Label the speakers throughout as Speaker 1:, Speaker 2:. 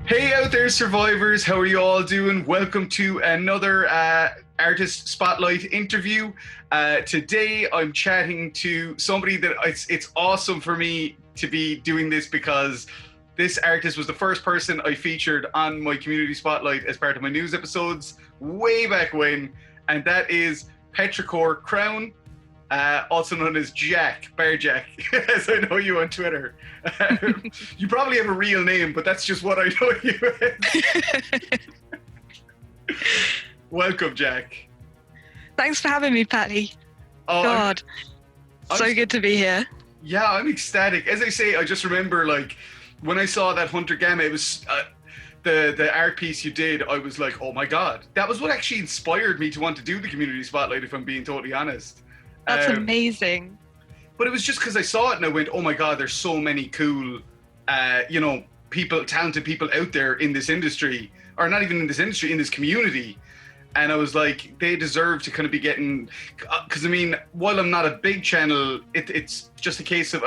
Speaker 1: Hey out there, survivors. How are you all doing? Welcome to another Artist Spotlight interview. Today, I'm chatting to somebody that it's awesome for me to be doing this because this artist was the first person I featured on my Community Spotlight as part of my news episodes way back when, and that is Petrichor Crown. Also known as Jack, Bear Jack, as I know you on Twitter. You probably have a real name, but that's just what I know you as. Welcome, Jack.
Speaker 2: Thanks for having me, Paddy.
Speaker 1: Oh,
Speaker 2: God, so good to be here.
Speaker 1: Yeah, I'm ecstatic. As I say, I just remember, like, when I saw that Hunter Gamma, it was the art piece you did, I was like, oh my God. That was what actually inspired me to want to do the Community Spotlight, if I'm being totally honest.
Speaker 2: That's amazing.
Speaker 1: But it was just because I saw it and I went, oh my God, there's so many cool, people, talented people out there in this industry, or not even in this industry, in this community. And I was like, they deserve to kind of be getting, because I mean, while I'm not a big channel, it's just a case of,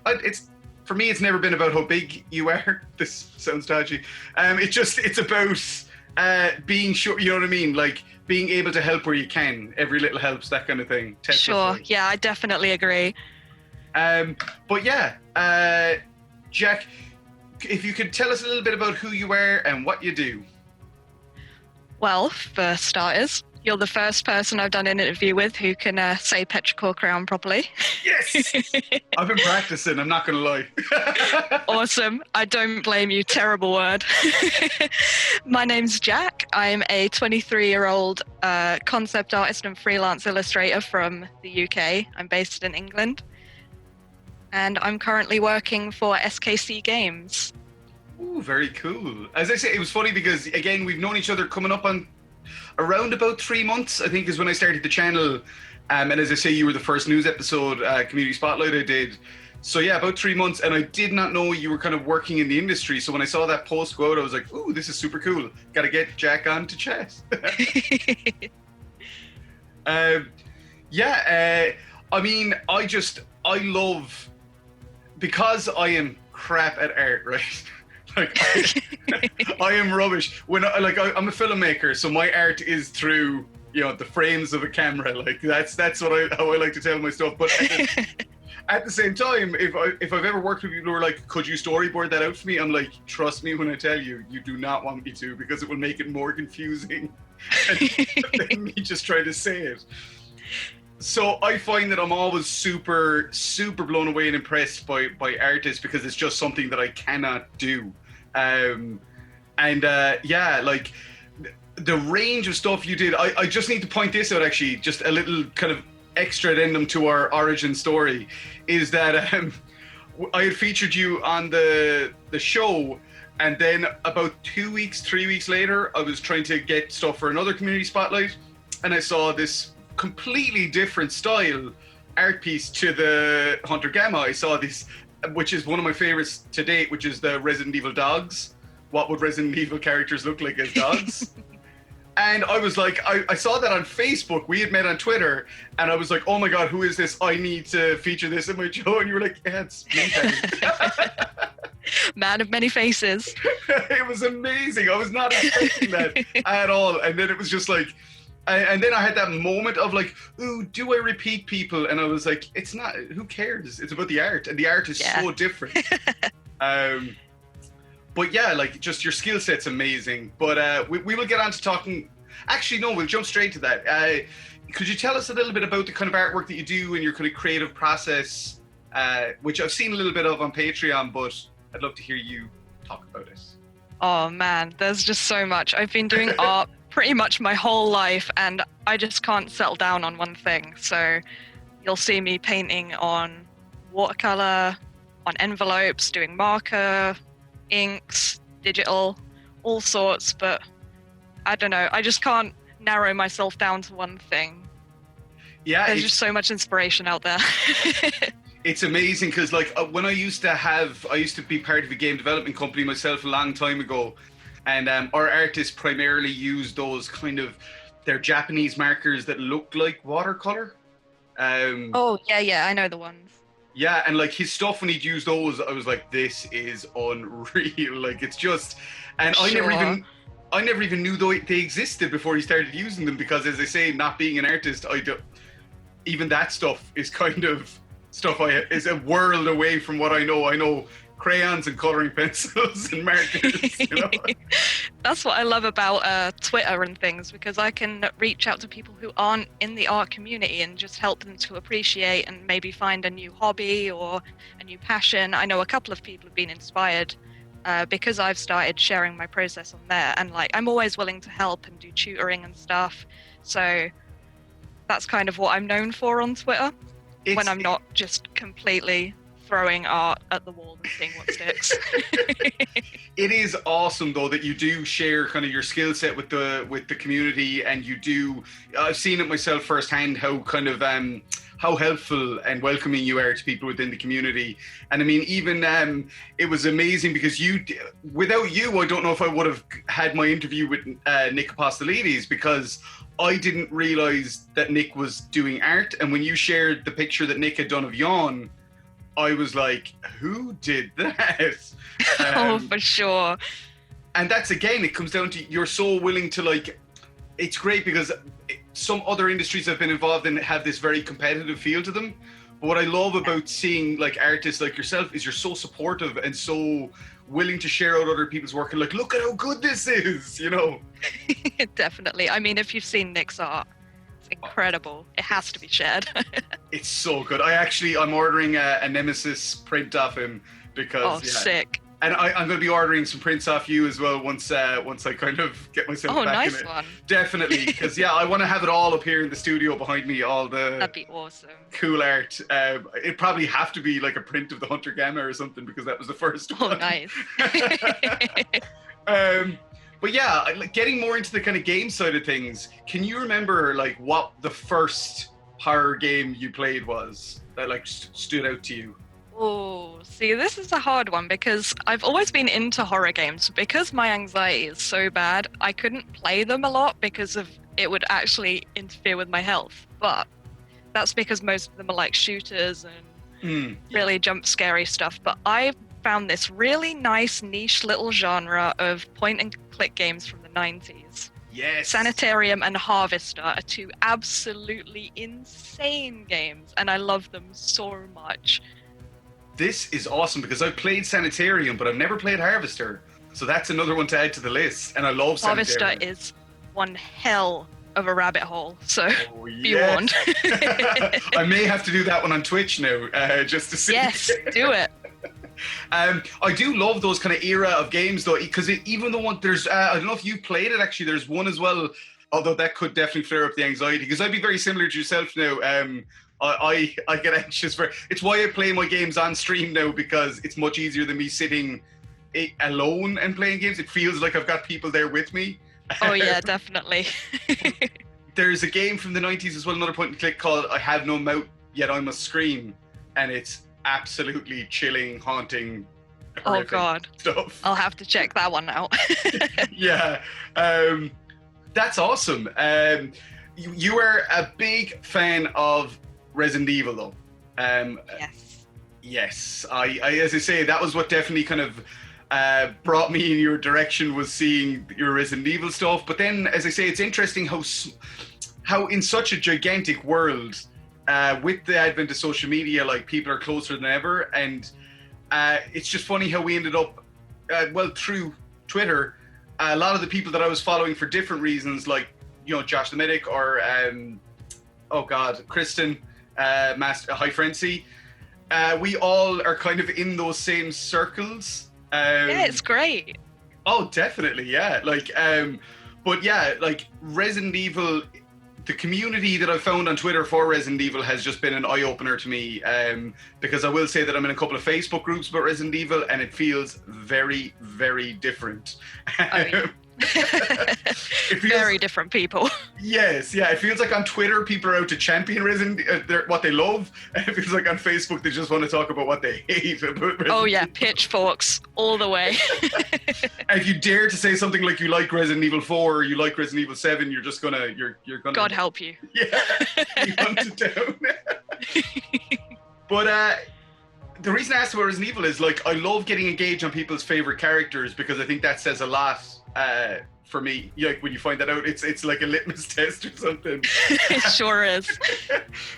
Speaker 1: it's for me, it's never been about how big you are. This sounds dodgy. It's about being sure, you know what I mean? Like, being able to help where you can. Every little helps, that kind of thing.
Speaker 2: Sure, yeah, I definitely agree.
Speaker 1: But yeah, Jack, if you could tell us a little bit about who you are and what you do.
Speaker 2: Well, for starters, you're the first person I've done an interview with who can say Petrichor Crown properly.
Speaker 1: Yes! I've been practicing, I'm not going to lie.
Speaker 2: Awesome. I don't blame you. Terrible word. My name's Jack. I'm a 23-year-old concept artist and freelance illustrator from the UK. I'm based in England. And I'm currently working for SKC Games.
Speaker 1: Ooh, very cool. As I say, it was funny because, again, we've known each other coming up on around about 3 months, I think, is when I started the channel. And as I say, you were the first news episode, Community Spotlight I did. So yeah, about 3 months. And I did not know you were kind of working in the industry. So when I saw that post go out, I was like, ooh, this is super cool. Got to get Jack on to chat. I mean, I love, because I am crap at art, right? Like, I am rubbish. I'm a filmmaker, so my art is through, the frames of a camera. Like, that's how I like to tell my stuff. But at the same time, if I've ever worked with people who are like, could you storyboard that out for me? I'm like, trust me when I tell you, you do not want me to, because it will make it more confusing than me just trying to say it. So I find that I'm always super, super blown away and impressed by artists, because it's just something that I cannot do. Like the range of stuff you did, I just need to point this out, actually, just a little kind of extra addendum to our origin story, is that I had featured you on the show, and then about 3 weeks later, I was trying to get stuff for another Community Spotlight, and I saw this completely different style art piece to the Hunter Gamma. I saw this, which is one of my favorites to date, which is the Resident Evil dogs. What would Resident Evil characters look like as dogs? And I was like, I saw that on Facebook. We had met on Twitter, and I was like, oh my God, who is this? I need to feature this in my show. And you were like, yeah, it's me.
Speaker 2: Man of many faces.
Speaker 1: It was amazing. I was not expecting that at all. And then it was just like, and then I had that moment of like, ooh, do I repeat people? And I was like, it's not, who cares? It's about the art, and the art is so different. But yeah, like, just your skill set's amazing. But we will get on to talking. Actually, no, we'll jump straight to that. Could you tell us a little bit about the kind of artwork that you do and your kind of creative process, which I've seen a little bit of on Patreon, but I'd love to hear you talk about it.
Speaker 2: Oh man, there's just so much. I've been doing art pretty much my whole life, and I just can't settle down on one thing. So you'll see me painting on watercolor, on envelopes, doing marker, inks, digital, all sorts, but I don't know, I just can't narrow myself down to one thing.
Speaker 1: Yeah,
Speaker 2: there's just so much inspiration out there.
Speaker 1: It's amazing, because like when I used to be part of a game development company myself a long time ago, and our artists primarily use those kind of, they're Japanese markers that look like watercolor.
Speaker 2: Oh yeah, I know the ones.
Speaker 1: Yeah, and like his stuff when he'd use those, I was like, this is unreal. Like it's just, and
Speaker 2: Sure.
Speaker 1: I never even knew they existed before he started using them because, as I say, not being an artist, I do even that stuff is kind of stuff is a world away from what I know. I know crayons and coloring pencils and markers. You know.
Speaker 2: That's what I love about Twitter and things, because I can reach out to people who aren't in the art community and just help them to appreciate and maybe find a new hobby or a new passion. I know a couple of people have been inspired because I've started sharing my process on there, and like I'm always willing to help and do tutoring and stuff. So that's kind of what I'm known for on Twitter, when I'm not just completely throwing art at the wall and seeing what sticks.
Speaker 1: It is awesome though that you do share kind of your skill set with the community, and you do. I've seen it myself firsthand how kind of how helpful and welcoming you are to people within the community. And I mean, even it was amazing because without you, I don't know if I would have had my interview with Nick Apostolides, because I didn't realize that Nick was doing art. And when you shared the picture that Nick had done of Yawn, I was like, who did that?
Speaker 2: Oh, for sure.
Speaker 1: And that's, again, it comes down to you're so willing to, like, it's great because some other industries I've been involved in have this very competitive feel to them. But what I love about seeing like artists like yourself is you're so supportive and so willing to share out other people's work and like, look at how good this is, you know?
Speaker 2: Definitely. I mean, if you've seen Nick's art, it's incredible. It has to be shared.
Speaker 1: It's so good. I'm ordering a Nemesis print off him because
Speaker 2: sick.
Speaker 1: And I'm going to be ordering some prints off you as well once I kind of get myself back in it.
Speaker 2: Nice one.
Speaker 1: Definitely, because I want to have it all up here in the studio behind me, all the
Speaker 2: That'd be awesome.
Speaker 1: Cool art. It'd probably have to be like a print of the Hunter Gamma or something because that was the first one.
Speaker 2: Oh, nice.
Speaker 1: But yeah, like, getting more into the kind of game side of things, can you remember like what the first horror game you played was that like stood out to you?
Speaker 2: Oh, see, this is a hard one because I've always been into horror games. Because my anxiety is so bad, I couldn't play them a lot because of it would actually interfere with my health. But that's because most of them are like shooters and really jump scary stuff. But I found this really nice niche little genre of point and click games from the 90s.
Speaker 1: Yes.
Speaker 2: Sanitarium and Harvester are two absolutely insane games, and I love them so much.
Speaker 1: This is awesome because I've played Sanitarium, but I've never played Harvester. So that's another one to add to the list. And I love Sanitarium.
Speaker 2: Harvester is one hell of a rabbit hole, so be warned.
Speaker 1: I may have to do that one on Twitch now, just to see.
Speaker 2: Yes, do it.
Speaker 1: I do love those kind of era of games though, because even the one there's, I don't know if you played it actually, there's one as well, although that could definitely flare up the anxiety, because I'd be very similar to yourself now. I get anxious it's why I play my games on stream now, because it's much easier than me sitting alone and playing games. It feels like I've got people there with me.
Speaker 2: Oh yeah, definitely.
Speaker 1: There's a game from the 90s as well, another point and click called I Have No Mouth Yet I Must Scream, and it's absolutely chilling, haunting,
Speaker 2: oh god
Speaker 1: stuff.
Speaker 2: I'll have to check that one out.
Speaker 1: Yeah, that's awesome. You are a big fan of Resident Evil though. Yes, I as I say, that was what definitely kind of brought me in your direction, was seeing your Resident Evil stuff. But then, as I say, it's interesting how in such a gigantic world, with the advent of social media, like people are closer than ever, and it's just funny how we ended up, through Twitter, a lot of the people that I was following for different reasons, like Josh the Medic or Kristen, Master High Frenzy, we all are kind of in those same circles.
Speaker 2: Yeah, it's great.
Speaker 1: Oh, definitely, yeah. But yeah, like Resident Evil, the community that I've found on Twitter for Resident Evil has just been an eye-opener to me, because I will say that I'm in a couple of Facebook groups about Resident Evil, and it feels very, very different. It feels,
Speaker 2: very different people.
Speaker 1: Yes, yeah. It feels like on Twitter people are out to champion what they love, and it feels like on Facebook they just want to talk about what they hate about Resident
Speaker 2: Oh yeah, pitchforks all the way.
Speaker 1: And if you dare to say something like you like Resident Evil 4 or you like Resident Evil 7, you're just gonna you're gonna
Speaker 2: God help you.
Speaker 1: Yeah, be hunted down. But the reason I asked about Resident Evil is like I love getting engaged on people's favorite characters because I think that says a lot for me. Like when you find that out, it's like a litmus test or something.
Speaker 2: It sure is.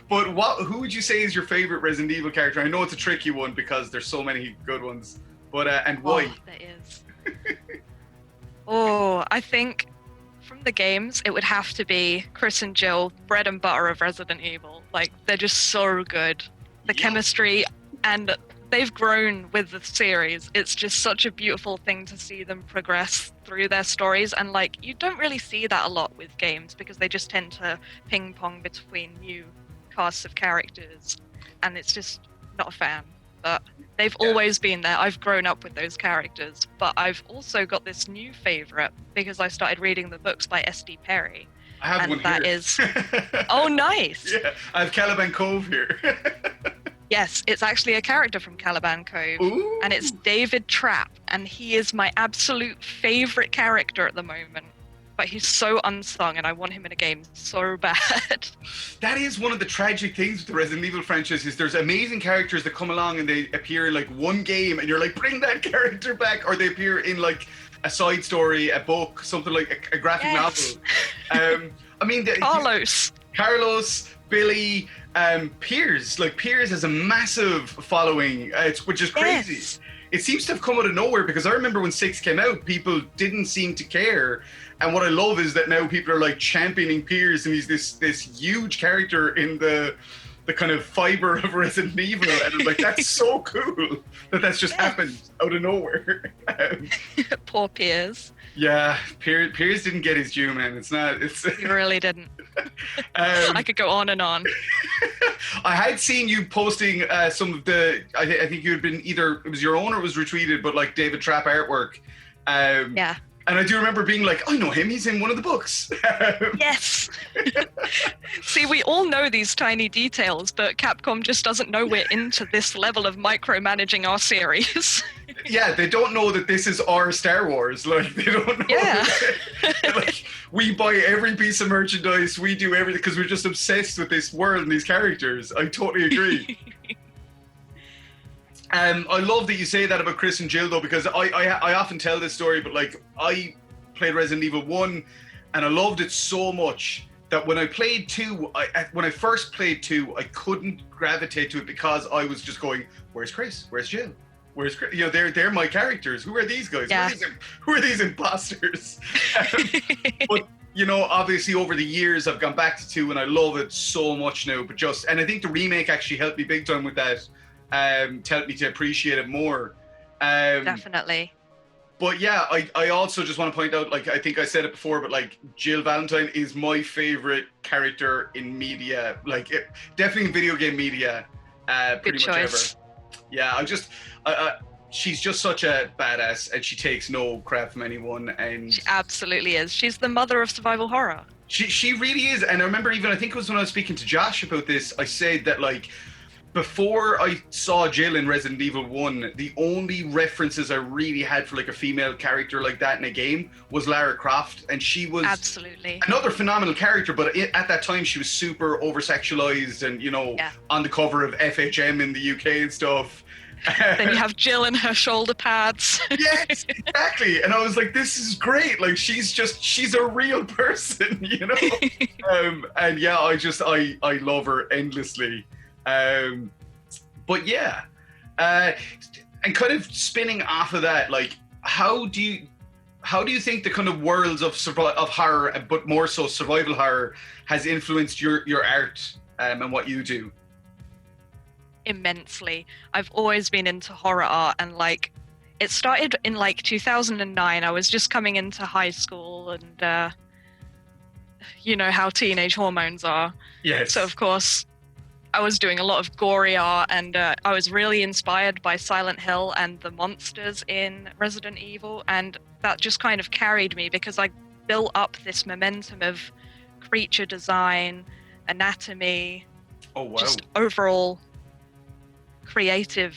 Speaker 1: But who would you say is your favorite Resident Evil character? I know it's a tricky one because there's so many good ones. But and why?
Speaker 2: Oh, there is. Oh, I think from the games, it would have to be Chris and Jill, bread and butter of Resident Evil. Like, they're just so good. The chemistry, and they've grown with the series. It's just such a beautiful thing to see them progress through their stories. And, like, you don't really see that a lot with games because they just tend to ping pong between new casts of characters. And it's just not a fan. But they've always been there. I've grown up with those characters. But I've also got this new favorite because I started reading the books by S.D. Perry.
Speaker 1: I have
Speaker 2: and
Speaker 1: one
Speaker 2: that
Speaker 1: here.
Speaker 2: is oh, nice.
Speaker 1: Yeah, I have Caliban Cove here.
Speaker 2: Yes, it's actually a character from Caliban Cove.
Speaker 1: Ooh.
Speaker 2: And it's David Trapp, and he is my absolute favorite character at the moment. But he's so unsung, and I want him in a game so bad.
Speaker 1: That is one of the tragic things with the Resident Evil franchise is there's amazing characters that come along and they appear in like one game and you're like, bring that character back, or they appear in like a side story, a book, something like a graphic novel. I mean, Carlos, Billy, Piers. Like Piers has a massive following, which is crazy.
Speaker 2: Yes.
Speaker 1: It seems to have come out of nowhere because I remember when 6 came out, people didn't seem to care. And what I love is that now people are like championing Piers, and he's this huge character in the kind of fiber of Resident Evil, and I'm like, that's so cool that's just happened out of nowhere.
Speaker 2: Poor Piers.
Speaker 1: Yeah, Piers didn't get his due, man. He
Speaker 2: really didn't. I could go on and on.
Speaker 1: I had seen you posting some of the. I think you had been either it was your own or it was retweeted, but like David Trapp artwork.
Speaker 2: Yeah.
Speaker 1: And I do remember being like, I know him. He's in one of the books.
Speaker 2: Yes. See, we all know these tiny details, but Capcom just doesn't know we're into this level of micromanaging our series.
Speaker 1: Yeah, they don't know that this is our Star Wars. Like, they don't know.
Speaker 2: Yeah.
Speaker 1: Like, we buy every piece of merchandise. We do everything because we're just obsessed with this world and these characters. I totally agree. I love that you say that about Chris and Jill, though, because I often tell this story, but like I played Resident Evil 1 and I loved it so much that when I played 2, when I first played 2, I couldn't gravitate to it because I was just going, where's Chris? Where's Jill? Where's Chris? You know, they're my characters. Who are these guys?
Speaker 2: Yeah.
Speaker 1: Who are these imposters? But you know, obviously over the years I've gone back to 2 and I love it so much now. But and I think the remake actually helped me big time with that. To help me to appreciate it more.
Speaker 2: Definitely.
Speaker 1: But yeah, I also just want to point out, like, I think I said it before, but like Jill Valentine is my favorite character in media, like definitely in video game media, pretty
Speaker 2: Good
Speaker 1: much
Speaker 2: choice.
Speaker 1: ever. Yeah, she's just such a badass, and she takes no crap from anyone. And
Speaker 2: She absolutely is. She's the mother of survival horror.
Speaker 1: She really is. And I remember I think it was when I was speaking to Josh about this, I said that like, before I saw Jill in Resident Evil 1, the only references I really had for like a female character like that in a game was Lara Croft, and she was
Speaker 2: absolutely
Speaker 1: another phenomenal character, but at that time she was super over-sexualized and, you know, on the cover of FHM in the UK and stuff.
Speaker 2: Then you have Jill in her shoulder pads.
Speaker 1: Yes, exactly. And I was like, this is great. Like, she's a real person, you know? And yeah, I love her endlessly. But yeah, and kind of spinning off of that, like, how do you think the kind of worlds of horror, but more so survival horror, has influenced your art and what you do?
Speaker 2: Immensely. I've always been into horror art, and like, it started in like 2009. I was just coming into high school, and you know how teenage hormones are.
Speaker 1: Yes.
Speaker 2: So of course, I was doing a lot of gory art, and I was really inspired by Silent Hill and the monsters in Resident Evil, and that just kind of carried me because I built up this momentum of creature design, anatomy, just overall creative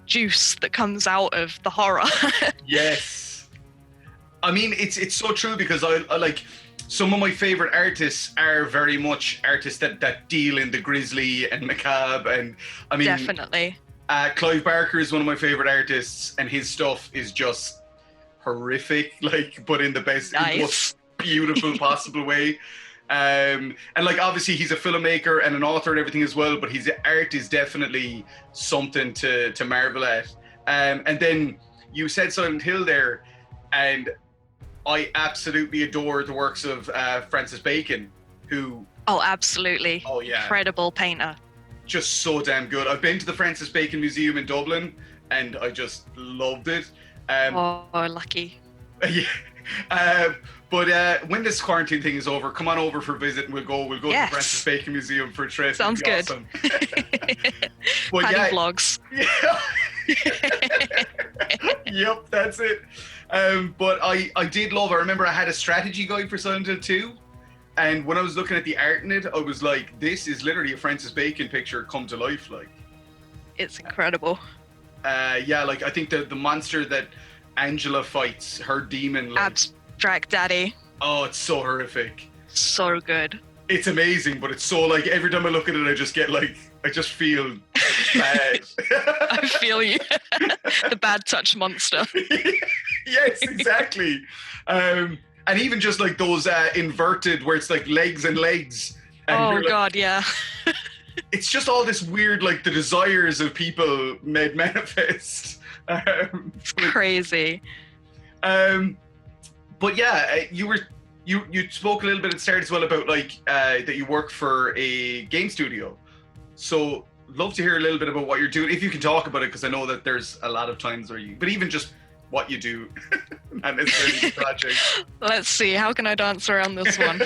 Speaker 2: juice that comes out of the horror.
Speaker 1: Yes. I mean, it's so true because I like, some of my favorite artists are very much artists that deal in the grisly and macabre, and I mean,
Speaker 2: definitely.
Speaker 1: Clive Barker is one of my favorite artists, and his stuff is just horrific, like, but in the best, in the
Speaker 2: Nice.
Speaker 1: most beautiful possible way. And like, obviously, he's a filmmaker and an author and everything as well, but his art is definitely something to marvel at. And then you said Silent Hill there, and I absolutely adore the works of Francis Bacon, who,
Speaker 2: Oh, absolutely.
Speaker 1: oh yeah,
Speaker 2: Incredible painter.
Speaker 1: just so damn good. I've been to the Francis Bacon Museum in Dublin, and I just loved it.
Speaker 2: Oh, lucky.
Speaker 1: Yeah. But when this quarantine thing is over, come on over for a visit, and we'll go to the
Speaker 2: Yes.
Speaker 1: Francis Bacon Museum for a trip.
Speaker 2: Sounds
Speaker 1: It'd be
Speaker 2: good.
Speaker 1: awesome. But
Speaker 2: Paddy
Speaker 1: yeah,
Speaker 2: vlogs.
Speaker 1: yep, that's it. But I did love. I remember I had a strategy guide for Silent Hill 2, and when I was looking at the art in it, I was like, "This is literally a Francis Bacon picture come to life." Like,
Speaker 2: It's incredible.
Speaker 1: yeah, like I think the monster that Angela fights, her demon, like,
Speaker 2: Abstract Daddy.
Speaker 1: oh, it's so horrific.
Speaker 2: So good.
Speaker 1: It's amazing, but it's so, like, every time I look at it, I just feel bad.
Speaker 2: I feel you. The bad touch monster.
Speaker 1: Yes, exactly. And even just like those inverted, where it's like legs and legs. And
Speaker 2: Oh
Speaker 1: you're like,
Speaker 2: god, yeah.
Speaker 1: it's just all this weird, like, the desires of people made manifest.
Speaker 2: It's crazy.
Speaker 1: But yeah, you spoke a little bit at the start as well about, like, that you work for a game studio. So love to hear a little bit about what you're doing, if you can talk about it, because I know that there's a lot of times where but even just what you do, not necessarily the project.
Speaker 2: Let's see, how can I dance around this one?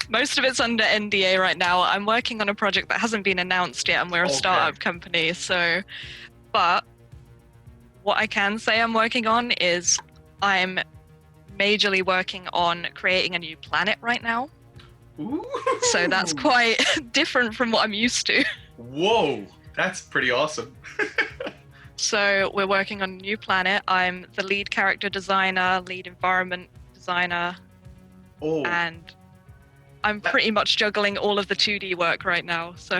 Speaker 2: Most of it's under NDA right now. I'm working on a project that hasn't been announced yet, and we're a
Speaker 1: Okay.
Speaker 2: startup company, so... But what I can say I'm working on is I'm majorly working on creating a new planet right now.
Speaker 1: Ooh.
Speaker 2: So that's quite different from what I'm used to.
Speaker 1: Whoa, that's pretty awesome.
Speaker 2: So we're working on a new planet. I'm the lead character designer, lead environment designer,
Speaker 1: Oh,
Speaker 2: and I'm pretty much juggling all of the 2D work right now. So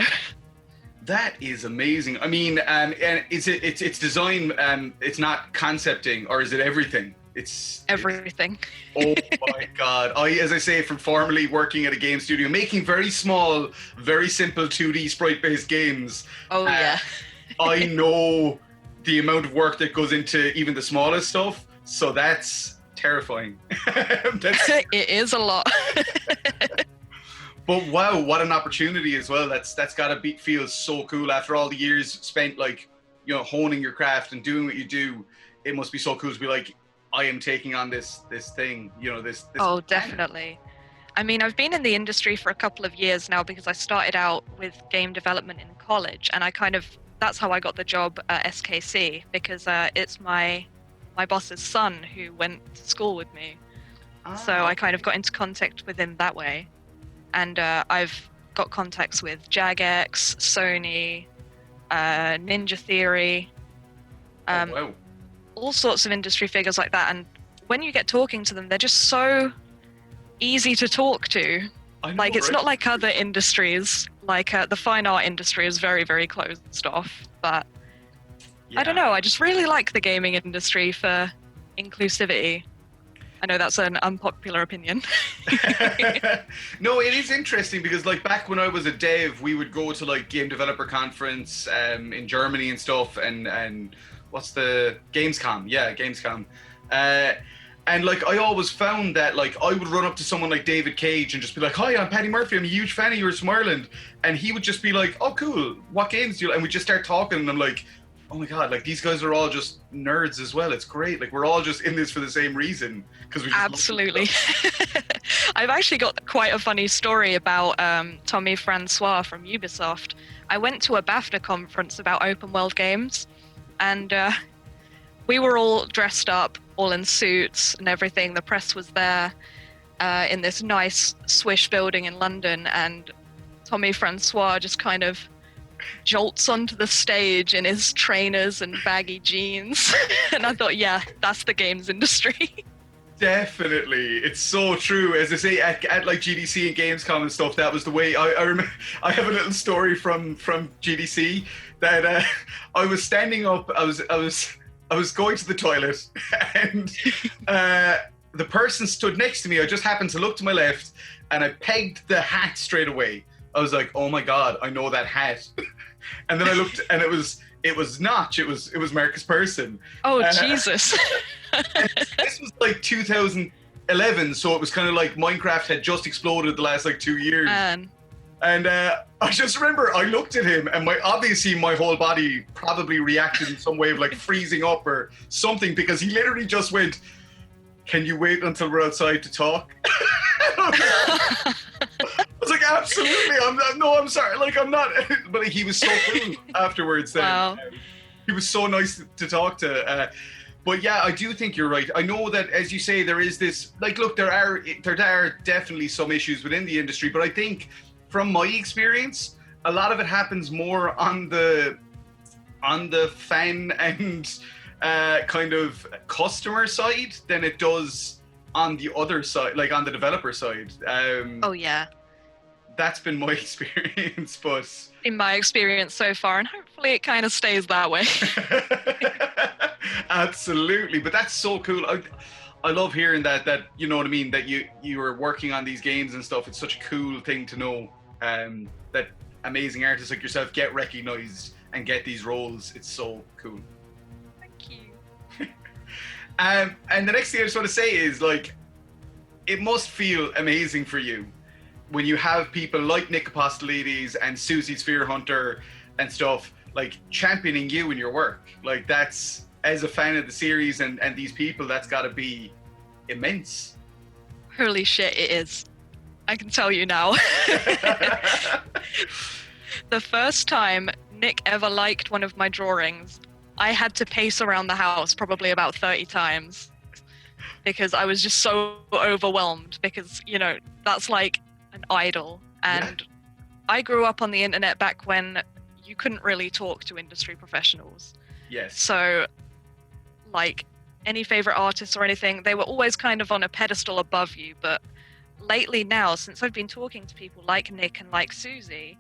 Speaker 1: that is amazing. I mean, and it's design, it's not concepting, or is it everything? It's
Speaker 2: everything.
Speaker 1: oh my god! As I say, from formerly working at a game studio, making very small, very simple 2D sprite-based games,
Speaker 2: Oh yeah.
Speaker 1: I know the amount of work that goes into even the smallest stuff. So that's terrifying.
Speaker 2: It is a lot.
Speaker 1: But wow, what an opportunity as well. That's gotta feel so cool after all the years spent, like, you know, honing your craft and doing what you do. It must be so cool to be like, I am taking on this thing, you know, this
Speaker 2: Oh, definitely. I mean, I've been in the industry for a couple of years now because I started out with game development in college, and that's how I got the job at SKC, because it's my boss's son who went to school with me. So I kind of got into contact with him that way. And I've got contacts with Jagex, Sony, Ninja Theory,
Speaker 1: wow.
Speaker 2: all sorts of industry figures like that. And when you get talking to them, they're just so easy to talk to.
Speaker 1: I know,
Speaker 2: Like, it's
Speaker 1: right?
Speaker 2: not like other industries. Like, the fine art industry is very, very closed off. But I don't know, I just really like the gaming industry for inclusivity. I know that's an unpopular opinion.
Speaker 1: No, it is interesting because, like, back when I was a dev, we would go to, like, game developer conference in Germany and stuff, and what's the Gamescom? Yeah, Gamescom. And, like, I always found that, like, I would run up to someone like David Cage and just be like, "Hi, I'm Paddy Murphy. I'm a huge fan of yours from Ireland," and he would just be like, "Oh, cool. What games do you like?" And we just start talking, and I'm like, oh my god, like, these guys are all just nerds as well. It's great. Like, we're all just in this for the same reason, because we just love
Speaker 2: Absolutely. I've actually got quite a funny story about Tommy Francois from Ubisoft. I went to a BAFTA conference about open world games, and we were all dressed up, all in suits and everything. The press was there in this nice swish building in London, and Tommy Francois just kind of jolts onto the stage in his trainers and baggy jeans. And I thought, yeah, that's the games industry.
Speaker 1: Definitely, it's so true. As I say, at like GDC and Gamescom and stuff, that was the way. I remember. I have a little story from GDC. that I was standing up. I was going to the toilet, and the person stood next to me. I just happened to look to my left, and I pegged the hat straight away. I was like, "Oh my god, I know that hat." And then I looked, and it was Notch. It was Marcus Person.
Speaker 2: Oh Jesus!
Speaker 1: This was like 2011, so it was kind of like Minecraft had just exploded the last like 2 years.
Speaker 2: Man.
Speaker 1: And I just remember I looked at him, and obviously my whole body probably reacted in some way of like freezing up or something, because he literally just went, "Can you wait until we're outside to talk?" I was like, "Absolutely, I'm sorry, like I'm not." But he was so cool afterwards.
Speaker 2: Wow.
Speaker 1: He was so nice to talk to. But yeah, I do think you're right. I know that, as you say, there is this, like, look, there are definitely some issues within the industry, but I think from my experience, a lot of it happens more on the fan and kind of customer side than it does on the other side, like on the developer side.
Speaker 2: Oh yeah.
Speaker 1: That's been my experience, but
Speaker 2: In my experience so far, and hopefully it kind of stays that way.
Speaker 1: Absolutely. But that's so cool. I love hearing that you know what I mean, that you are working on these games and stuff. It's such a cool thing to know, that amazing artists like yourself get recognized and get these roles. It's so cool.
Speaker 2: Thank you.
Speaker 1: And the next thing I just want to say is, like, it must feel amazing for you when you have people like Nick Apostolides and Suzi Spherehunter and stuff, like, championing you in your work. Like, that's, as a fan of the series and these people, that's got to be immense.
Speaker 2: Holy shit, it is. I can tell you now. The first time Nick ever liked one of my drawings, I had to pace around the house probably about 30 times because I was just so overwhelmed, because, you know, that's like an idol. And yeah. I grew up on the internet back when you couldn't really talk to industry professionals.
Speaker 1: Yes.
Speaker 2: So, like, any favorite artists or anything, they were always kind of on a pedestal above you. But lately now, since I've been talking to people like Nick and like Suzi,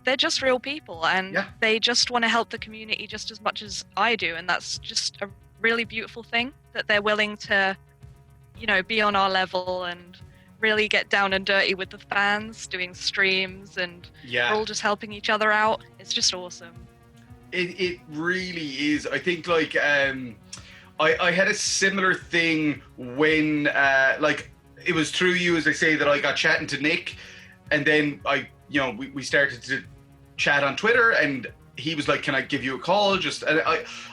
Speaker 2: they're just real people, and yeah. They just want to help the community just as much as I do. And that's just a really beautiful thing, that they're willing to, you know, be on our level and really get down and dirty with the fans, doing streams, and yeah. We're all just helping each other out. It's just awesome.
Speaker 1: It really is. I think, like, I had a similar thing when, like, it was through you, as I say, that I got chatting to Nick, and then we started to chat on Twitter, and he was like, "Can I give you a call?" And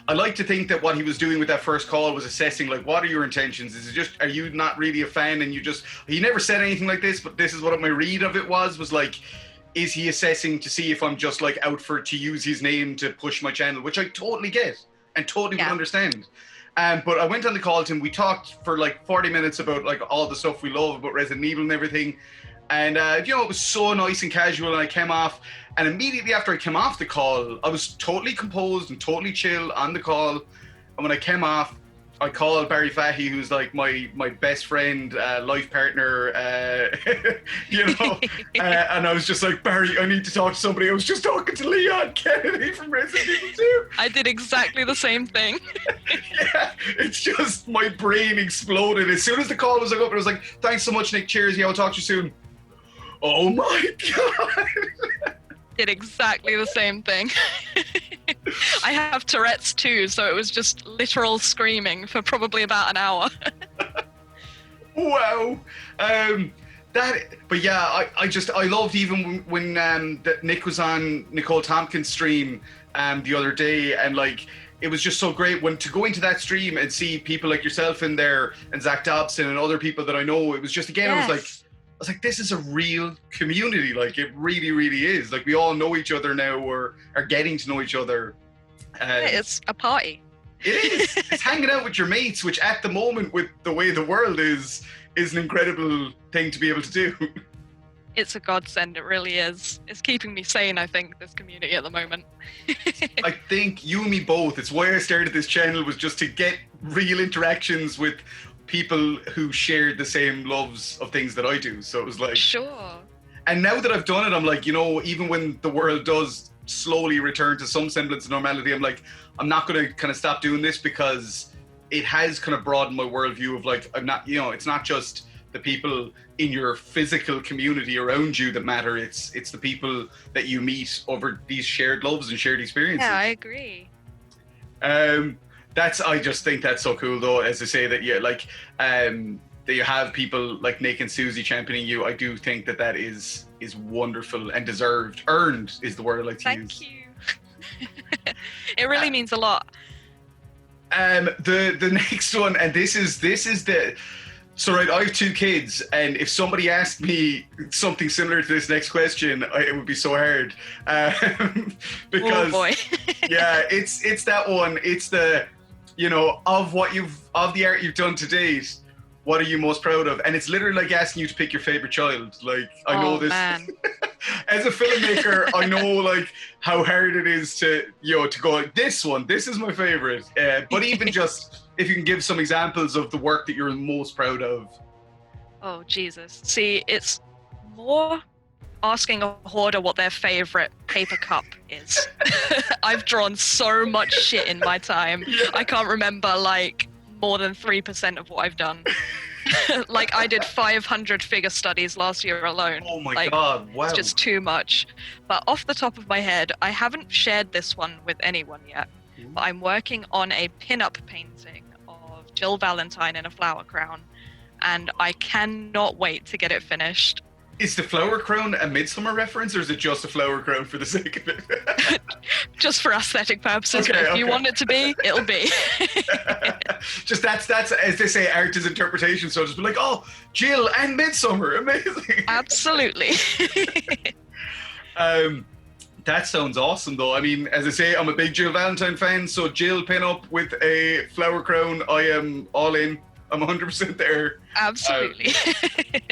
Speaker 1: I like to think that what he was doing with that first call was assessing, like, what are your intentions? Is it just, are you not really a fan, and he never said anything like this, but this is what my read of it was like, is he assessing to see if I'm just, like, out to use his name to push my channel, which I totally get and totally would understand. But I went on the call to him. We talked for like 40 minutes about, like, all the stuff we love about Resident Evil and everything. And, it was so nice and casual, and I came off. And immediately after I came off the call, I was totally composed and totally chill on the call. And when I came off, I called Barry Fahey, who's like my best friend, life partner, and I was just like, "Barry, I need to talk to somebody." I was just talking to Leon Kennedy from Resident Evil 2.
Speaker 2: I did exactly the same thing.
Speaker 1: Yeah, it's just, my brain exploded. As soon as the call was up, I was like, "Thanks so much, Nick. Cheers. Yeah, I'll talk to you soon." Oh my God.
Speaker 2: Did exactly the same thing. I have Tourette's too, so it was just literal screaming for probably about an hour.
Speaker 1: Wow. But yeah, I loved, even when Nick was on Nicole Tompkins' stream the other day, and, like, it was just so great to go into that stream and see people like yourself in there, and Zach Dobson and other people that I know. It was just, again, yes. I was like, this is a real community. Like, it really, really is. Like, we all know each other now, or are getting to know each other.
Speaker 2: It's a party.
Speaker 1: It is. It's hanging out with your mates, which at the moment, with the way the world is an incredible thing to be able to do.
Speaker 2: It's a godsend. It really is. It's keeping me sane, I think, this community at the moment.
Speaker 1: I think you and me both. It's why I started this channel, was just to get real interactions with people who shared the same loves of things that I do. So it was like,
Speaker 2: sure.
Speaker 1: And now that I've done it, I'm like, even when the world does slowly return to some semblance of normality, I'm like, I'm not going to kind of stop doing this, because it has kind of broadened my worldview of like, I'm not, it's not just the people in your physical community around you that matter. It's the people that you meet over these shared loves and shared experiences.
Speaker 2: Yeah, I agree.
Speaker 1: I just think that's so cool, though, as I say that, that you have people like Nick and Suzi championing you. I do think that is wonderful and deserved. Earned is the word I like to use.
Speaker 2: Thank you. It really means a lot.
Speaker 1: The next one, and this is the. So right, I have 2 kids, and if somebody asked me something similar to this next question, it would be so hard, because
Speaker 2: oh boy.
Speaker 1: yeah, it's that one. It's the, of the art you've done to date, what are you most proud of? And it's literally like asking you to pick your favorite child. Like, I know this.
Speaker 2: Man.
Speaker 1: As a filmmaker, I know like how hard it is to go, this one, this is my favorite. But even just if you can give some examples of the work that you're most proud of.
Speaker 2: Oh, Jesus. See, it's more asking a hoarder what their favorite paper cup is. I've drawn so much shit in my time.
Speaker 1: Yeah.
Speaker 2: I can't remember like more than 3% of what I've done. Like, I did 500 figure studies last year alone.
Speaker 1: Oh my God, wow.
Speaker 2: It's just too much. But off the top of my head, I haven't shared this one with anyone yet, but I'm working on a pin-up painting of Jill Valentine in a flower crown, and I cannot wait to get it finished.
Speaker 1: Is the flower crown a Midsummer reference, or is it just a flower crown for the sake of it?
Speaker 2: Just for aesthetic purposes.
Speaker 1: Okay,
Speaker 2: but if you want it to be, it'll be.
Speaker 1: Just that's as they say, art is interpretation. So just be like, oh, Jill and Midsummer, amazing.
Speaker 2: Absolutely.
Speaker 1: That sounds awesome, though. I mean, as I say, I'm a big Jill Valentine fan. So Jill pin up with a flower crown, I am all in. I'm 100% there.
Speaker 2: Absolutely.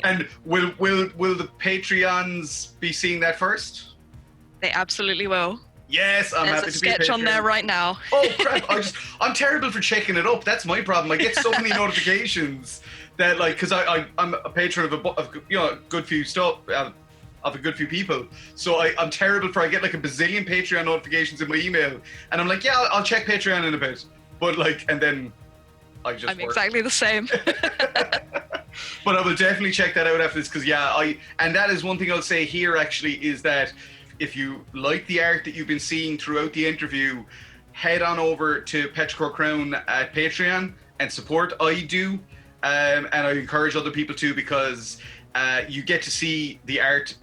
Speaker 1: And will the Patreons be seeing that first?
Speaker 2: They absolutely will.
Speaker 1: Yes, I'm happy to be a
Speaker 2: There's a sketch on there right now.
Speaker 1: Oh crap! I'm terrible for checking it up. That's my problem. I get so many notifications that, like, because I'm a patron of a good few stuff. Of a good few people, so I'm terrible for. I get like a bazillion Patreon notifications in my email, and I'm like, yeah, I'll check Patreon in a bit, but like, and then I'm
Speaker 2: exactly the same.
Speaker 1: But I will definitely check that out after this, because and that is one thing I'll say here actually, is that if you like the art that you've been seeing throughout the interview, head on over to Petrichor Crown at Patreon and support. I do, and I encourage other people to, because you get to see the art,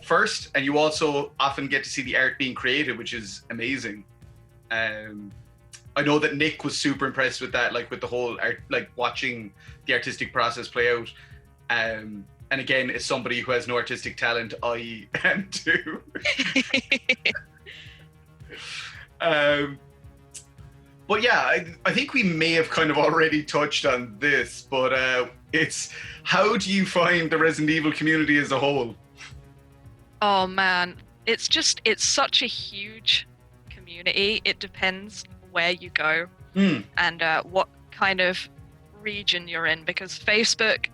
Speaker 1: first, and you also often get to see the art being created, which is amazing. I know that Nick was super impressed with that, like with the whole art, like watching the artistic process play out. And again, as somebody who has no artistic talent, I am too. But yeah, I think we may have kind of already touched on this, but it's, how do you find the Resident Evil community as a whole?
Speaker 2: Oh man, it's such a huge community. It depends where you go and what kind of region you're in, because Facebook,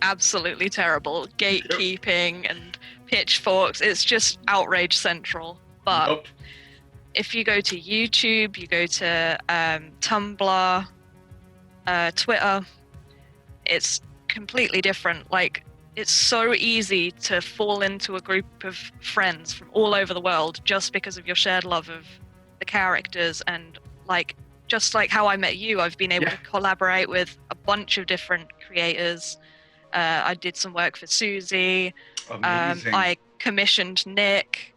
Speaker 2: absolutely terrible. Gatekeeping and pitchforks, it's just outrage central. But if you go to YouTube, you go to Tumblr, Twitter, it's completely different. Like, it's so easy to fall into a group of friends from all over the world just because of your shared love of the characters. And like, just like how I met you, I've been able to collaborate with a bunch of different creators. I did some work for Suzi. I commissioned Nick.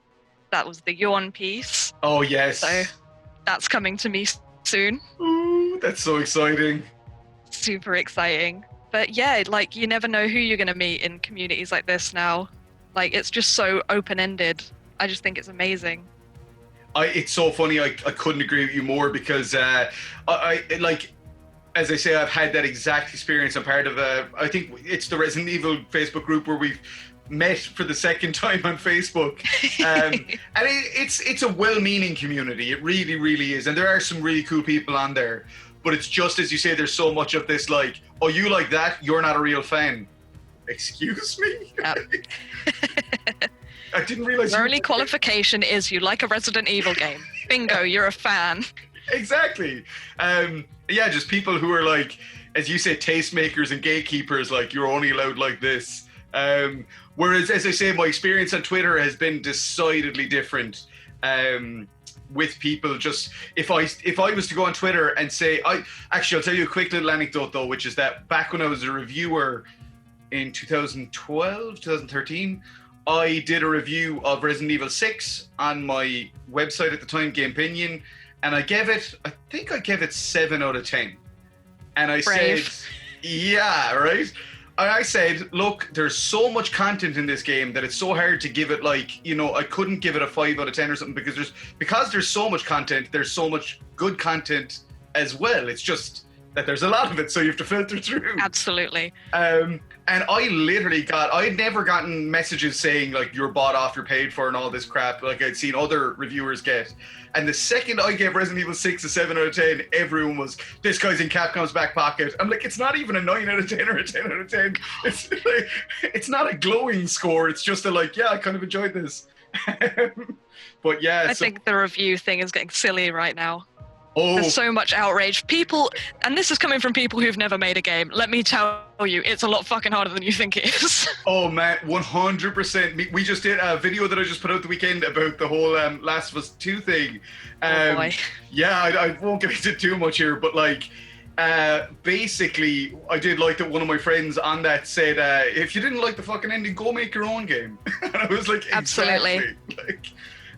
Speaker 2: That was the Yawn piece.
Speaker 1: Oh, yes.
Speaker 2: So that's coming to me soon.
Speaker 1: Ooh, that's so exciting.
Speaker 2: Super exciting. But yeah, like, you never know who you're going to meet in communities like this now. Like, it's just so open-ended. I just think it's amazing.
Speaker 1: It's so funny. I couldn't agree with you more, because I like, as I say, I've had that exact experience. I'm part of I think it's the Resident Evil Facebook group where we've met for the second time on Facebook, and it's a well-meaning community. It really, really is, and there are some really cool people on there. But it's just as you say, there's so much of this, like, oh, you like that? You're not a real fan. Excuse me?
Speaker 2: Yep.
Speaker 1: I didn't realize.
Speaker 2: Your only qualification is you like a Resident Evil game. Bingo, you're a fan.
Speaker 1: Exactly. Yeah, just people who are like, as you say, tastemakers and gatekeepers. Like, you're only allowed like this. Whereas, as I say, my experience on Twitter has been decidedly different. With people, just if I was to go on Twitter and say, I'll tell you a quick little anecdote though, which is that back when I was a reviewer in 2012, 2013, I did a review of Resident Evil 6 on my website at the time, GamePinion, and I gave it 7 out of 10. And I
Speaker 2: Brave.
Speaker 1: said, yeah, right? I said, look, there's so much content in this game that it's so hard to give it I couldn't give it a 5 out of 10 or something because there's so much content, there's so much good content as well. It's just that there's a lot of it, so you have to filter through.
Speaker 2: Absolutely.
Speaker 1: And I'd never gotten messages saying like you're bought off, you're paid for, and all this crap like I'd seen other reviewers get. And the second I gave Resident Evil 6 a 7 out of 10, everyone was, this guy's in Capcom's back pocket. I'm like, it's not even a 9 out of 10 or a 10 out of 10. It's like, it's not a glowing score. It's just I kind of enjoyed this. But yeah.
Speaker 2: I think the review thing is getting silly right now.
Speaker 1: Oh.
Speaker 2: There's so much outrage. People, and this is coming from people who've never made a game. Let me tell you, it's a lot fucking harder than you think it is.
Speaker 1: Oh man, 100%. We just did a video that I just put out the weekend about the whole Last of Us 2 thing.
Speaker 2: Oh boy.
Speaker 1: Yeah, I won't get into too much here, but basically, I did like that one of my friends on that said, if you didn't like the fucking ending, go make your own game. And I was like, exactly.
Speaker 2: Absolutely.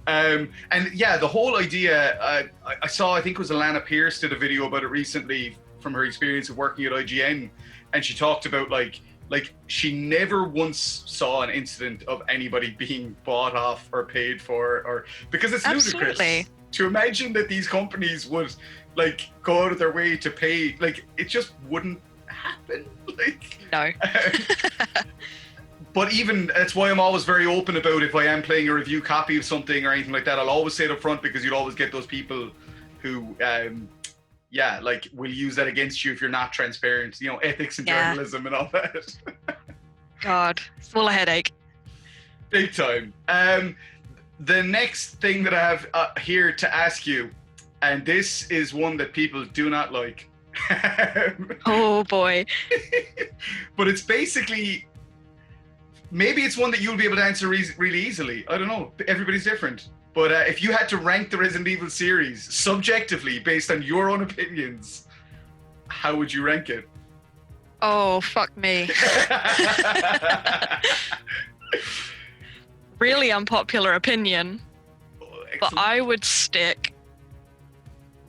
Speaker 1: And yeah, the whole idea, I saw, I think it was Alana Pierce did a video about it recently from her experience of working at IGN. And she talked about like she never once saw an incident of anybody being bought off or paid for, or because it's
Speaker 2: Absolutely.
Speaker 1: ludicrous to imagine that these companies would go out of their way to pay, it just wouldn't happen.
Speaker 2: No.
Speaker 1: But even, that's why I'm always very open about if I am playing a review copy of something or anything like that, I'll always say it up front, because you'll always get those people who, will use that against you if you're not transparent, ethics and journalism and all that.
Speaker 2: God, it's all a headache.
Speaker 1: Big time. The next thing that I have here to ask you, and this is one that people do not like.
Speaker 2: Oh boy.
Speaker 1: But it's basically, maybe it's one that you'll be able to answer really easily. I don't know. Everybody's different. But if you had to rank the Resident Evil series subjectively based on your own opinions, how would you rank it?
Speaker 2: Oh, fuck me. Really unpopular opinion, but I would stick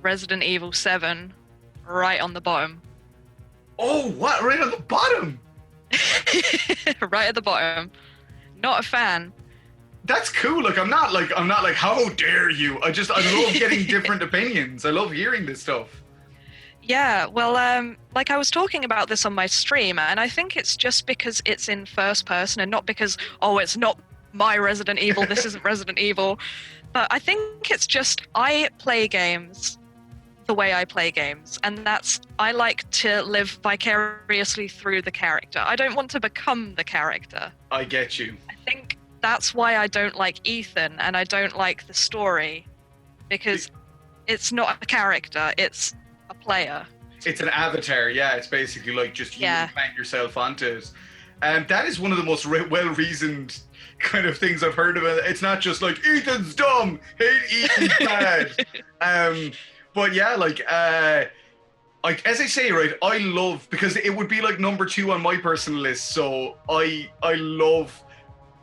Speaker 2: Resident Evil 7 right on the bottom.
Speaker 1: Oh, what? Right on the bottom?
Speaker 2: Right at the bottom. Not a fan.
Speaker 1: That's cool. I'm not like, how dare you? I love getting different opinions. I love hearing this stuff.
Speaker 2: Yeah, well, I was talking about this on my stream, and I think it's just because it's in first person and not because, it's not my Resident Evil, this isn't Resident Evil. But I think it's just, I play games the way I play games, and I like to live vicariously through the character. I don't want to become the character.
Speaker 1: I get you.
Speaker 2: I think that's why I don't like Ethan, and I don't like the story, because it's not a character, it's a player.
Speaker 1: It's an avatar, yeah. It's basically like just you plant yourself onto it. And that is one of the most well-reasoned kind of things I've heard of it. It's not just like, Ethan's dumb, hate Ethan's bad. But yeah, as I say, right, I love, because it would be like number 2 on my personal list, so I love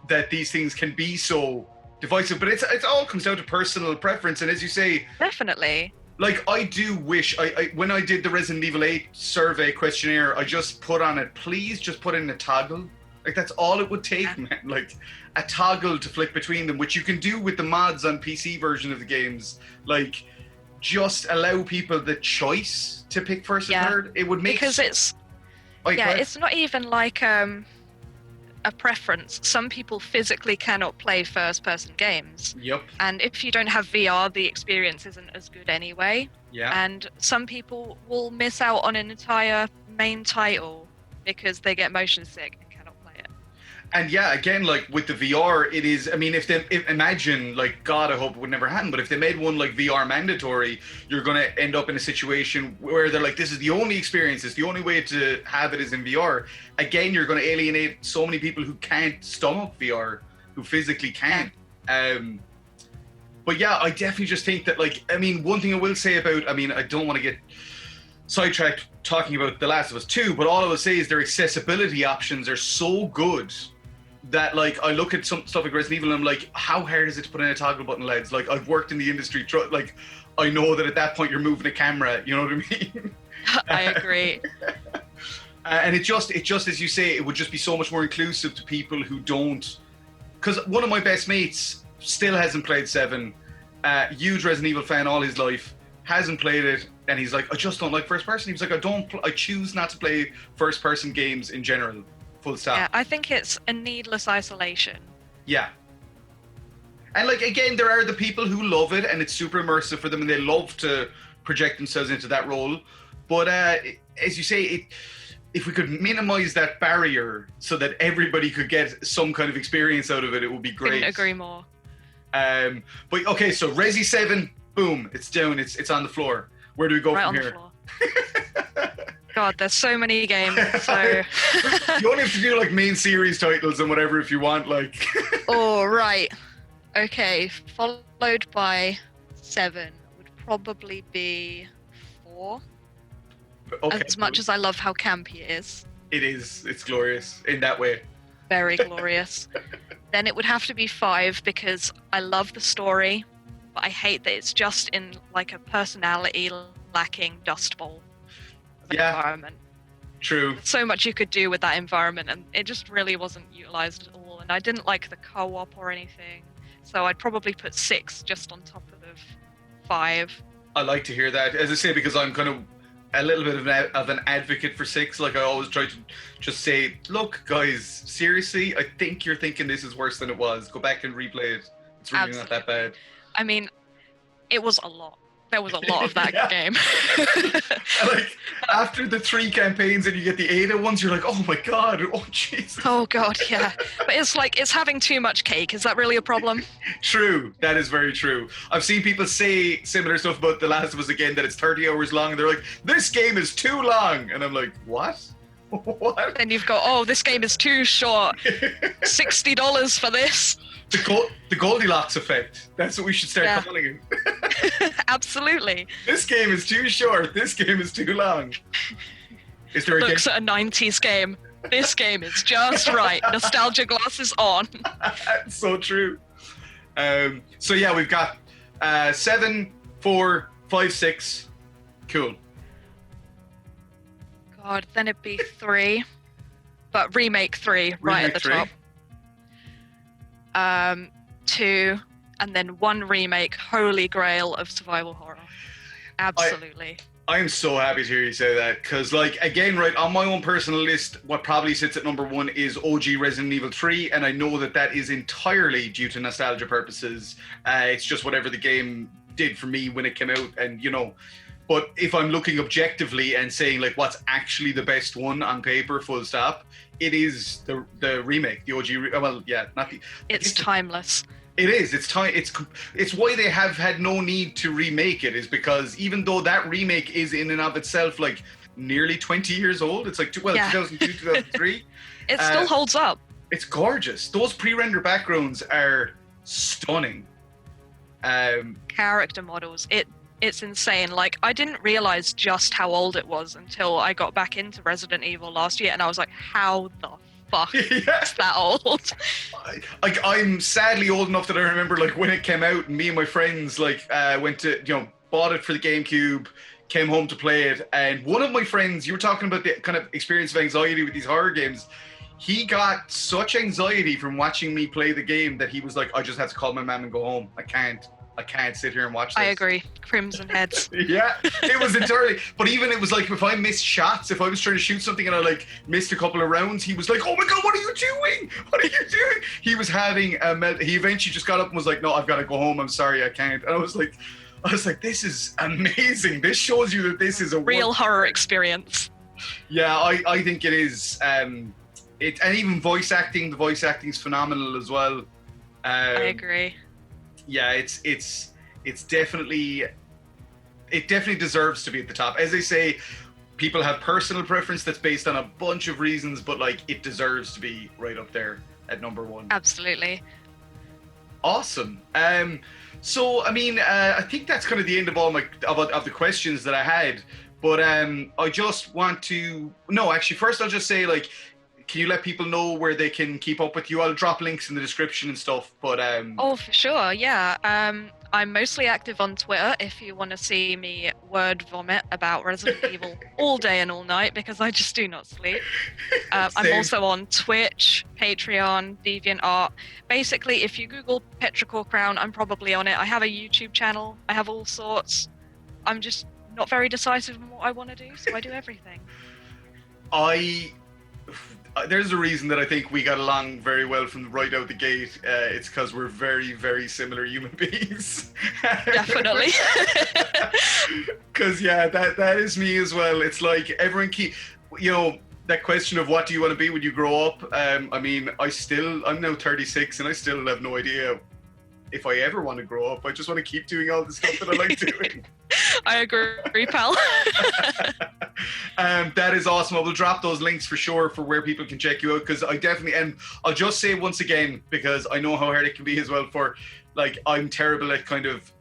Speaker 1: that these things can be so divisive, but it all comes down to personal preference, and as you say,
Speaker 2: definitely.
Speaker 1: I do wish, I when I did the Resident Evil 8 survey questionnaire, I just put on it, please just put in a toggle. That's all it would take, man. A toggle to flick between them, which you can do with the mods on PC version of the games. Just allow people the choice to pick first and third. It would make
Speaker 2: because it's it's not even like a preference. Some people physically cannot play first-person games.
Speaker 1: Yep.
Speaker 2: And if you don't have VR, the experience isn't as good anyway.
Speaker 1: Yeah.
Speaker 2: And some people will miss out on an entire main title because they get motion sick and cannot play it.
Speaker 1: And yeah, again, like with the VR, it is. I mean, imagine, like, God, I hope it would never happen. But if they made one like VR mandatory, you're going to end up in a situation where they're like, this is the only experience, it's the only way to have it is in VR. Again, you're going to alienate so many people who can't stomach VR, who physically can't. But yeah, I definitely just think that, like, I mean, one thing I will say about, I mean, I don't want to get sidetracked talking about The Last of Us 2, but all I will say is their accessibility options are so good that, like, I look at some stuff like Resident Evil and I'm like, how hard is it to put in a toggle button, lads? Like, I've worked in the industry, like, I know that at that point you're moving a camera, you know what I mean?
Speaker 2: I agree.
Speaker 1: And it just, as you say, it would just be so much more inclusive to people who don't, because one of my best mates still hasn't played 7, huge Resident Evil fan all his life, hasn't played it, and he's like, I just don't like first person. He was like, I choose not to play first person games in general. Full stop.
Speaker 2: Yeah, I think it's a needless isolation.
Speaker 1: Yeah. And like, again, there are the people who love it and it's super immersive for them and they love to project themselves into that role. But as you say, if we could minimize that barrier so that everybody could get some kind of experience out of it, it would be great.
Speaker 2: Couldn't agree more.
Speaker 1: But okay, so Resi 7, boom, it's down, it's on the floor. Where do we go
Speaker 2: right
Speaker 1: from
Speaker 2: on
Speaker 1: here?
Speaker 2: The floor. God, there's so many games. So
Speaker 1: you only have to do like main series titles and whatever if you want, like.
Speaker 2: Oh, right. Okay, followed by 7 would probably be 4.
Speaker 1: Okay,
Speaker 2: as much as I love how campy it is.
Speaker 1: It is. It's glorious in that way.
Speaker 2: Very glorious. Then it would have to be 5 because I love the story, but I hate that it's just in like a personality lacking Dust Bowl of an environment.
Speaker 1: True.
Speaker 2: There's so much you could do with that environment, and it just really wasn't utilized at all. And I didn't like the co-op or anything, so I'd probably put 6 just on top of 5.
Speaker 1: I like to hear that, as I say, because I'm kind of a little bit of an advocate for 6. Like, I always try to just say, look, guys, seriously, I think you're thinking this is worse than it was. Go back and replay it. It's really not that bad.
Speaker 2: I mean, it was a lot. There was a lot of that game.
Speaker 1: Like, after the 3 campaigns and you get the Ada ones, you're like, oh my god, oh jeez.
Speaker 2: Oh god, yeah. But it's like, it's having too much cake. Is that really a problem?
Speaker 1: True. That is very true. I've seen people say similar stuff about The Last of Us again, that it's 30 hours long, and they're like, this game is too long. And I'm like, what? What?
Speaker 2: Then you've got, oh, this game is too short. $60 for this.
Speaker 1: The Goldilocks effect. That's what we should start calling it.
Speaker 2: Absolutely.
Speaker 1: This game is too short. This game is too long. Is there
Speaker 2: Looks at a 90s game. This game is just right. Nostalgia glasses on.
Speaker 1: So true. So yeah, we've got 7, 4, 5, 6. Cool.
Speaker 2: God, then it'd be 3. But remake 3 right at the
Speaker 1: 3.
Speaker 2: top. 2, and then 1 remake, holy grail of survival horror. Absolutely.
Speaker 1: I am so happy to hear you say that, because, like, again, right, on my own personal list, what probably sits at number 1 is OG Resident Evil 3, and I know that is entirely due to nostalgia purposes. It's just whatever the game did for me when it came out, and, you know, but if I'm looking objectively and saying, like, what's actually the best one on paper, full stop, it is the remake, the OG. Well, yeah, not the.
Speaker 2: It's timeless.
Speaker 1: It is. It's time. It's why they have had no need to remake it. Is because even though that remake is in and of itself like nearly 20 years old, it's like 2002, 2003.
Speaker 2: It still holds up.
Speaker 1: It's gorgeous. Those pre-render backgrounds are stunning.
Speaker 2: Character models. It's insane. Like, I didn't realize just how old it was until I got back into Resident Evil last year, and I was like, how the fuck is that old?
Speaker 1: I'm sadly old enough that I remember, like, when it came out, and me and my friends, like, went to, you know, bought it for the GameCube, came home to play it, and one of my friends, you were talking about the kind of experience of anxiety with these horror games, he got such anxiety from watching me play the game that he was like, I just have to call my mom and go home. I can't sit here and watch this.
Speaker 2: I agree. Crimson heads.
Speaker 1: Yeah, it was entirely. But even it was like, if I missed shots, if I was trying to shoot something and I like missed a couple of rounds, he was like, oh my god, what are you doing? What are you doing? He was having he eventually just got up and was like, no, I've got to go home. I'm sorry, I can't. And I was like, this is amazing. This shows you that this is a
Speaker 2: real horror experience.
Speaker 1: Yeah, I think it is. and even voice acting. The voice acting is phenomenal as well.
Speaker 2: I agree.
Speaker 1: Yeah, it's definitely, it definitely deserves to be at the top. As they say, people have personal preference that's based on a bunch of reasons, but like it deserves to be right up there at number one.
Speaker 2: Absolutely.
Speaker 1: Awesome. So I mean, I think that's kind of the end of all my of the questions that I had. But I just want to actually first I'll just say, like, can you let people know where they can keep up with you? I'll drop links in the description and stuff. But
Speaker 2: Oh, for sure. Yeah. I'm mostly active on Twitter if you want to see me word vomit about Resident Evil all day and all night, because I just do not sleep. I'm also on Twitch, Patreon, DeviantArt. Basically, if you Google Petrichor Crown, I'm probably on it. I have a YouTube channel. I have all sorts. I'm just not very decisive on what I want to do, so I do everything.
Speaker 1: There's a reason that I think we got along very well from right out the gate. It's because we're very, very similar human beings.
Speaker 2: Definitely.
Speaker 1: Because yeah, that is me as well. It's like everyone that question of what do you want to be when you grow up. I mean, I'm now 36 and I still have no idea if I ever want to grow up. I just want to keep doing all the stuff that I like doing.
Speaker 2: I agree, pal.
Speaker 1: That is awesome. I will drop those links for sure for where people can check you out, because I definitely, and I'll just say once again, because I know how hard it can be as well, for like, I'm terrible at kind of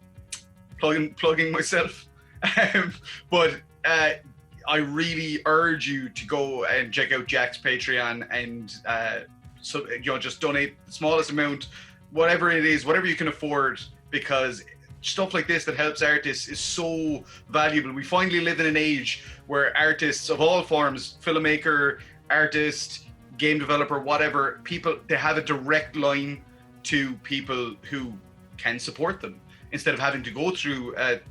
Speaker 1: plugging myself. But I really urge you to go and check out Jack's Patreon and just donate the smallest amount, whatever it is, whatever you can afford, because stuff like this that helps artists is so valuable. We finally live in an age where artists of all forms, filmmaker, artist, game developer, whatever, people, they have a direct line to people who can support them, instead of having to go through an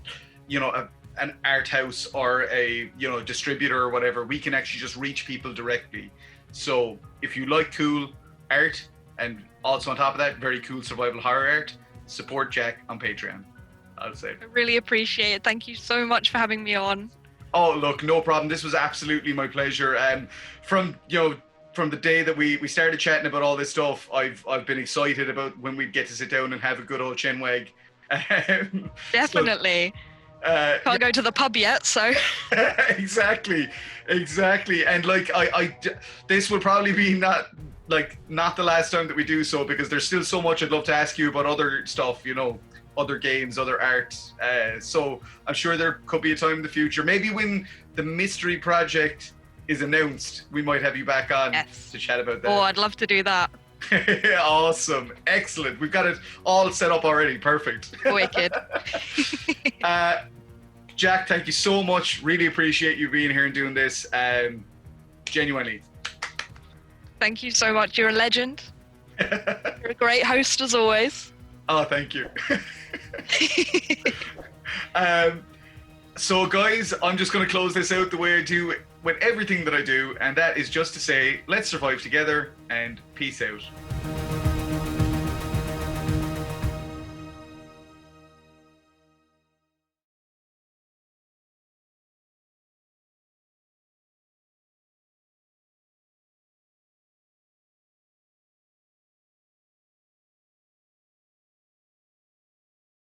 Speaker 1: art house or a distributor or whatever. We can actually just reach people directly. So if you like cool art, and also on top of that, very cool survival horror art, support Jack on Patreon, I'll say.
Speaker 2: I really appreciate it. Thank you so much for having me on.
Speaker 1: Oh, look, no problem. This was absolutely my pleasure. From the day that we started chatting about all this stuff, I've been excited about when we'd get to sit down and have a good old chinwag.
Speaker 2: Definitely. Can't go to the pub yet, so.
Speaker 1: Exactly. And like, this will probably be not the last time that we do so, because there's still so much I'd love to ask you about other stuff, other games, other art. So I'm sure there could be a time in the future, maybe when the mystery project is announced, we might have you back on to chat about that.
Speaker 2: Oh, I'd love to do that.
Speaker 1: Awesome. Excellent. We've got it all set up already. Perfect.
Speaker 2: Wicked.
Speaker 1: Jack, thank you so much. Really appreciate you being here and doing this. Genuinely.
Speaker 2: Thank you so much. You're a legend. You're a great host as always.
Speaker 1: Oh, thank you. So guys, I'm just going to close this out the way I do with everything that I do, and that is just to say, let's survive together and peace out.